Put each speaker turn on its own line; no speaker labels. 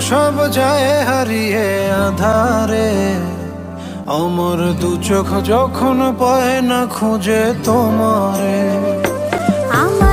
সব যায় হারিয়ে আধারে। আমার দু চোখ যখন পায় না খুঁজে তোমারে।
আমার